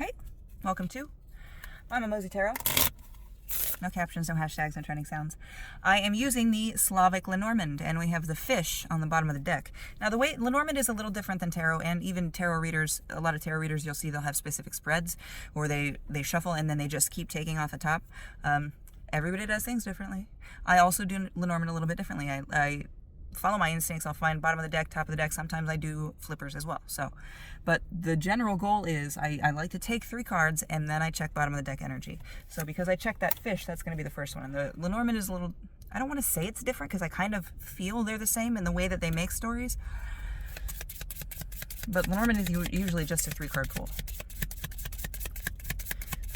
Hey, welcome to Mama Mosey Tarot. No captions, no hashtags, no trending sounds. I am using the Slavic Lenormand, and we have the fish on the bottom of the deck. Now, the way Lenormand is a little different than tarot, and even tarot readers, a lot of tarot readers, you'll see they'll have specific spreads, or they shuffle and then they just keep taking off the top. Everybody does things differently. I also do Lenormand a little bit differently. I follow my instincts. I'll find bottom of the deck, top of the deck. Sometimes I do flippers as well. But the general goal is I like to take 3 cards and then I check bottom of the deck energy. So because I checked that fish, that's going to be the first one. And the Lenormand is a little, I don't want to say it's different because I kind of feel they're the same in the way that they make stories. But Lenormand is usually just a 3-card pool.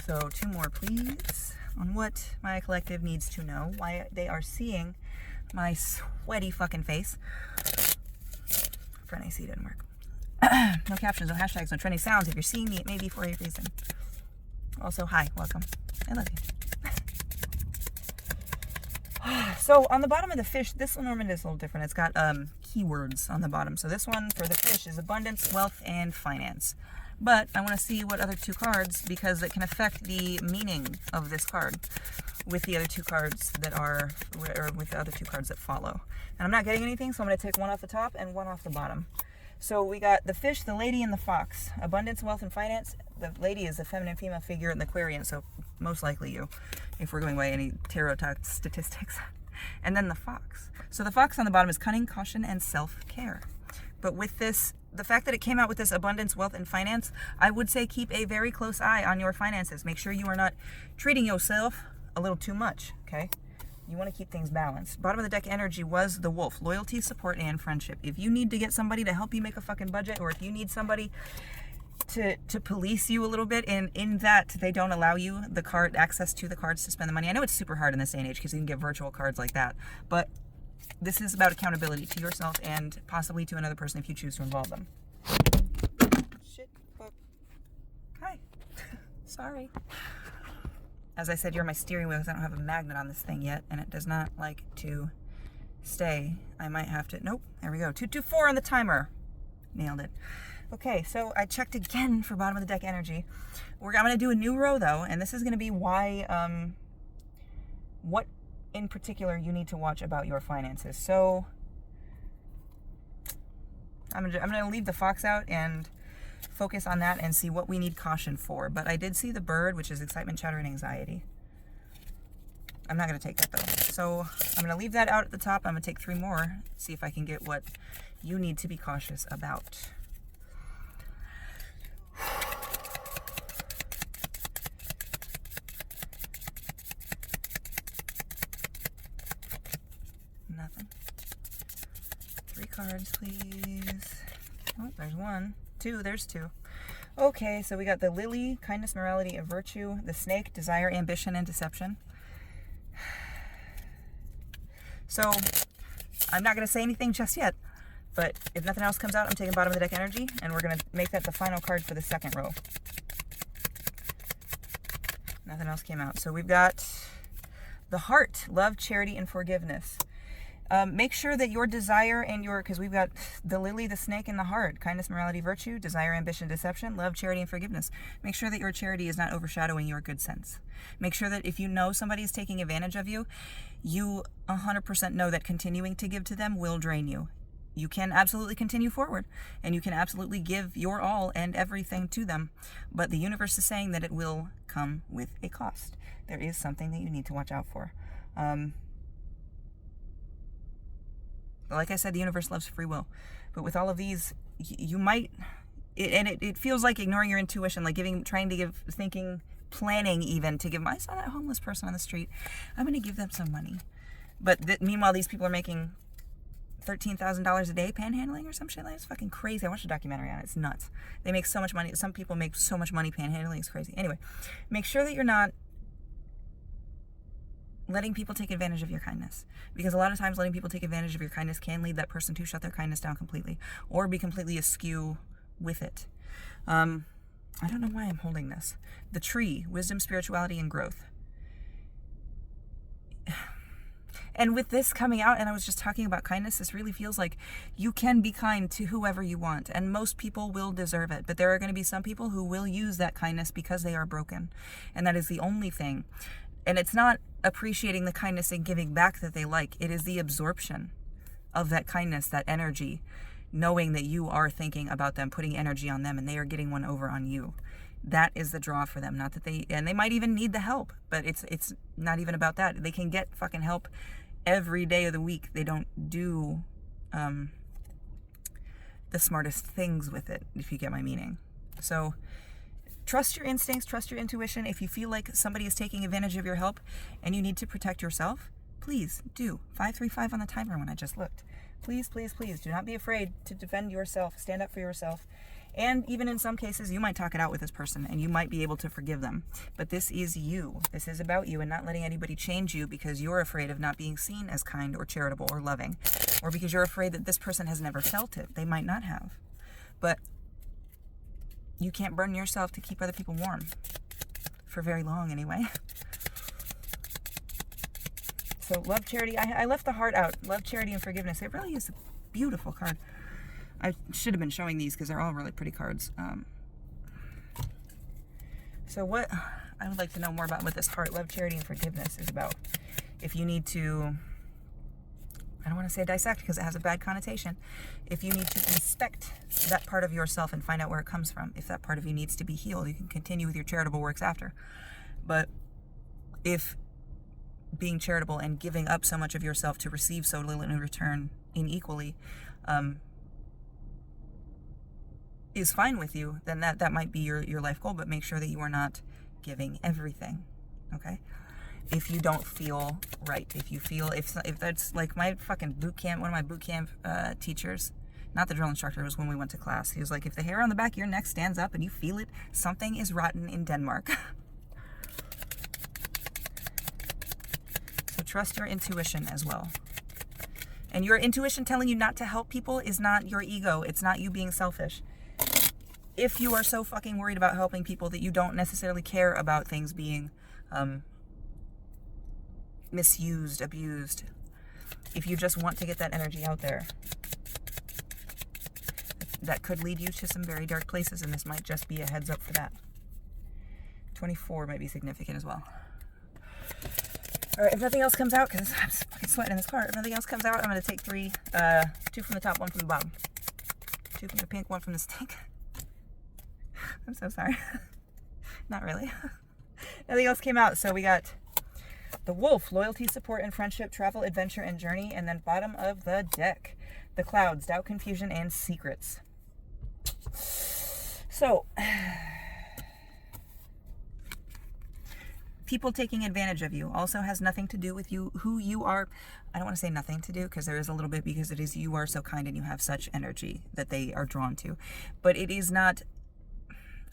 So 2 more, please, on what my collective needs to know, why they are seeing my sweaty fucking face. Front AC didn't work. No captions, no hashtags, no trending sounds. If you're seeing me, it may be for a reason. Also, hi, welcome. I love you. So on the bottom of the fish, this Lenormand is a little different. It's got keywords on the bottom. So this one for the fish is abundance, wealth, and finance. But I want to see what other 2 cards, because it can affect the meaning of this card with the other 2 cards that are, or with the other 2 cards that follow. And I'm not getting anything, so I'm going to take one off the top and one off the bottom. So we got the fish, the lady, and the fox. Abundance, wealth, and finance. The lady is the feminine female figure in the Aquarian, so most likely you, if we're going by any tarot talk statistics. And then the fox. So the fox on the bottom is cunning, caution, and self-care. But with this, the fact that it came out with this abundance, wealth, and finance, I would say keep a very close eye on your finances. Make sure you are not treating yourself a little too much, okay? You want to keep things balanced. Bottom of the deck energy was the wolf. Loyalty, support, and friendship. If you need to get somebody to help you make a fucking budget, or if you need somebody to police you a little bit, and in that they don't allow you the card access to the cards to spend the money. I know it's super hard in this day and age because you can get virtual cards like that, but this is about accountability to yourself and possibly to another person if you choose to involve them. Shit, fuck. Hi. Sorry. As I said, you're my steering wheel because I don't have a magnet on this thing yet, and it does not like to stay. I might have to, nope, there we go. 224 on the timer. Nailed it. Okay, so I checked again for bottom of the deck energy. I'm going to do a new row, though, and this is going to be why, what in particular you need to watch about your finances. So I'm going to leave the fox out and focus on that and see what we need caution for. But I did see the bird, which is excitement, chatter, and anxiety. I'm not going to take that, though. So I'm going to leave that out at the top. I'm going to take 3 more, see if I can get what you need to be cautious about. Nothing. 3 cards, please. Oh, there's 1. 2, there's 2. Okay, so we got the lily, kindness, morality, and virtue. The snake, desire, ambition, and deception. So, I'm not going to say anything just yet, but if nothing else comes out, I'm taking bottom of the deck energy, and we're going to make that the final card for the second row. Nothing else came out. So we've got the heart, love, charity, and forgiveness. Make sure that your desire and because we've got the lily, the snake, and the heart. Kindness, morality, virtue, desire, ambition, deception, love, charity, and forgiveness. Make sure that your charity is not overshadowing your good sense. Make sure that if you know somebody is taking advantage of you, you 100% know that continuing to give to them will drain you. You can absolutely continue forward, and you can absolutely give your all and everything to them, but the universe is saying that it will come with a cost. There is something that you need to watch out for. Like I said, the universe loves free will. But with all of these, you might, it feels like ignoring your intuition, like trying to give, planning even to give, I saw that homeless person on the street. I'm going to give them some money. But meanwhile, these people are making $13,000 a day panhandling or some shit like that. It's fucking crazy. I watched a documentary on it. It's nuts. They make so much money. Some people make so much money panhandling. It's crazy. Anyway, make sure that you're not letting people take advantage of your kindness, because a lot of times letting people take advantage of your kindness can lead that person to shut their kindness down completely or be completely askew with it. I don't know why I'm holding this. The tree, wisdom, spirituality, and growth. And with this coming out, and I was just talking about kindness, this really feels like you can be kind to whoever you want, and most people will deserve it. But there are going to be some people who will use that kindness because they are broken, and that is the only thing. And it's not appreciating the kindness and giving back that they like. It is the absorption of that kindness, that energy, knowing that you are thinking about them, putting energy on them, and they are getting one over on you. That is the draw for them. Not that they might even need the help, but it's not even about that. They can get fucking help every day of the week. They don't do the smartest things with it, if you get my meaning. So trust your instincts, trust your intuition. If you feel like somebody is taking advantage of your help and you need to protect yourself, please do. 535 on the timer when I just looked. Please, please, please do not be afraid to defend yourself. Stand up for yourself. And even in some cases, you might talk it out with this person and you might be able to forgive them. But this is you. This is about you and not letting anybody change you because you're afraid of not being seen as kind or charitable or loving. Or because you're afraid that this person has never felt it. They might not have. But you can't burn yourself to keep other people warm. For very long, anyway. So love, charity. I left the heart out. Love, charity, and forgiveness. It really is a beautiful card. I should have been showing these because they're all really pretty cards. So what I would like to know more about what this heart, love, charity, and forgiveness is about. If you need to, I don't want to say dissect because it has a bad connotation. If you need to inspect that part of yourself and find out where it comes from, if that part of you needs to be healed, you can continue with your charitable works after. But if being charitable and giving up so much of yourself to receive so little in return unequally, is fine with you, then that might be your life goal, but make sure that you are not giving everything, okay? If you don't feel right, if that's like my fucking boot camp, one of my boot camp teachers, not the drill instructor, it was when we went to class. He was like, if the hair on the back of your neck stands up and you feel it, something is rotten in Denmark. So trust your intuition as well. And your intuition telling you not to help people is not your ego. It's not you being selfish. If you are so fucking worried about helping people that you don't necessarily care about things being misused, abused, if you just want to get that energy out there, that could lead you to some very dark places, and this might just be a heads up for that. 24 might be significant as well. All right, if nothing else comes out, because I'm fucking sweating in this car, if nothing else comes out, I'm going to take 3, 2 from the top, 1 from the bottom. 2 from the pink, 1 from the stink. I'm so sorry. Not really. Nothing else came out, so we got the Wolf, loyalty, support, and friendship, travel, adventure, and journey, and then bottom of the deck, the Clouds, doubt, confusion, and secrets. So, people taking advantage of you also has nothing to do with you, who you are. I don't want to say nothing to do, because there is a little bit, because it is you are so kind and you have such energy that they are drawn to. But it is not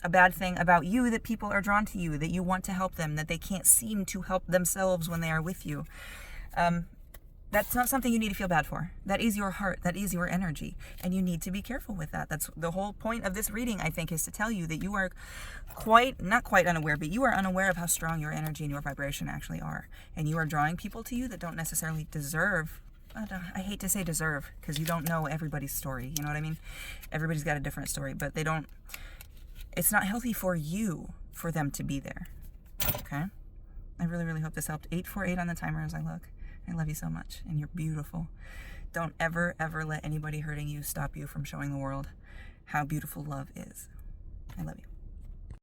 a bad thing about you that people are drawn to you, that you want to help them, that they can't seem to help themselves when they are with you. That's not something you need to feel bad for. That is your heart. That is your energy. And you need to be careful with that. That's the whole point of this reading, I think, is to tell you that you are not quite unaware, but you are unaware of how strong your energy and your vibration actually are. And you are drawing people to you that don't necessarily deserve. I hate to say deserve, because you don't know everybody's story. You know what I mean? Everybody's got a different story, but they don't. It's not healthy for you for them to be there. Okay? I really, really hope this helped. 848 on the timer as I look. I love you so much, and you're beautiful. Don't ever, ever let anybody hurting you stop you from showing the world how beautiful love is. I love you.